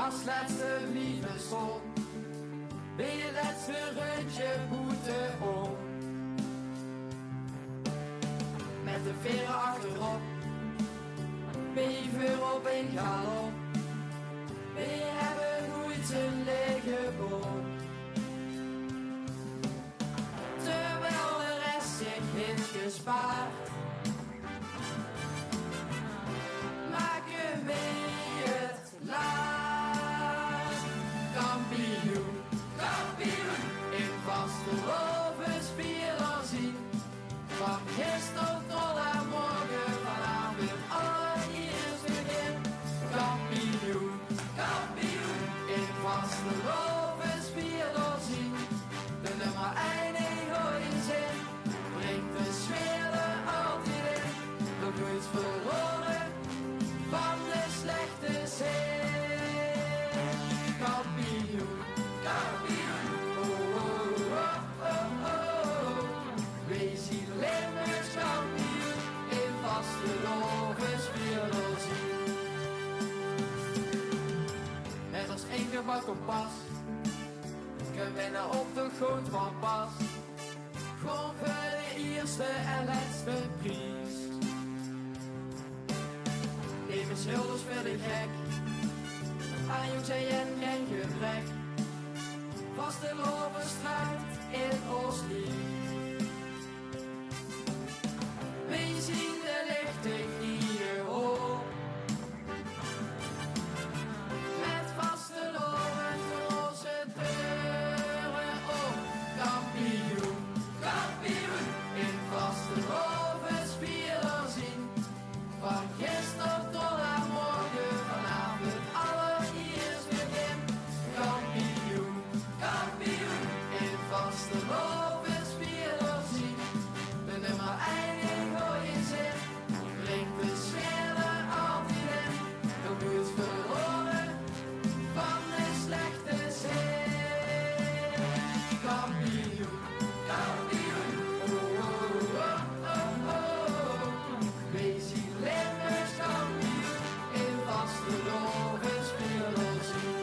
als laatste lieve stond. Ben je laatste rondje boete om. Met de veren achterop, ben je vuur op een galop. Ben je hebben nooit een lege boom. Terwijl de rest zich heeft gespaard. Maken mee het laat. Kampioen, kampioen. In vasteloven spelen zien. Van gisteren tot aan morgen, vanavond allereerst begin. Kampioen, kampioen. In vasteloven spelen zien. De nummer 1 in zin. Brengt de sfeer er altijd in. Nog nooit verloren van de slechte zin. Kampioen, kampioen. Oh, oh, oh, oh, oh. Wees hier Limburgs kampioen. In vasteloven spelen zien. Met als één gebouwd kompas. Kunnen winnen op de grond van pas. Gewoon voor de eerste en laatste prijs. Even schilders voor de gek. Aan jongs en geen gebrek. Vasteloven strijd in ons lief. We zien de lichting hier op. Met vasteloven voor onze deuren op. Kampioen, kampioen. In vasteloven spelen zien. Van gisteren tot aan morgen, vanavond allereerst begin. Kampioen, kampioen. In vasteloven spelen zien. De nummer 1 in gooien zin. Brengt de sfeer er altijd in. Nog nooit verloren van de slechte zin. Kampioen, kampioen. Oh, oh, oh, oh, oh. Wees hier Limburgs kampioen. In vasteloven spelen zien.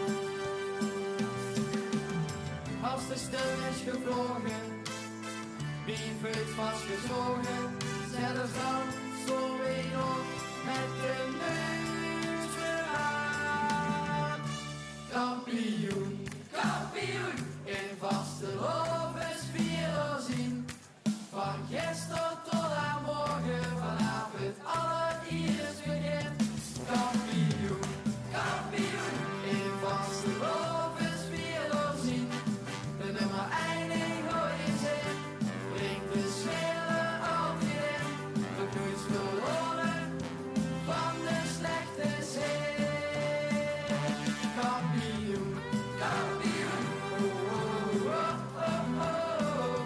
Als de stil is gevlogen, wie voelt vastgezogen, zelfs dan stonden we nog met de neus vooraan. Kampioen, kampioen. In vasteloven spelen zien. Van gisteren tot aan morgen, vanavond allereerst begin. Kampioen, kampioen. In vasteloven spelen zien. De nummer 1 in gooien zin. Brengt de sfeer er altijd in. Nog nooit verloren van de slechte zin. Kampioen, kampioen. Oh, oh, oh, oh, oh.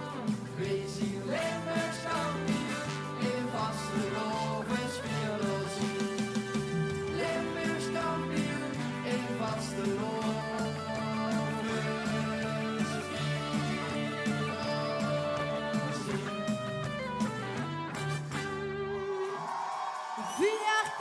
Wees hier Limburgs kampioen. In vasteloven spelen zien. Limburgs kampioen. In vasteloven.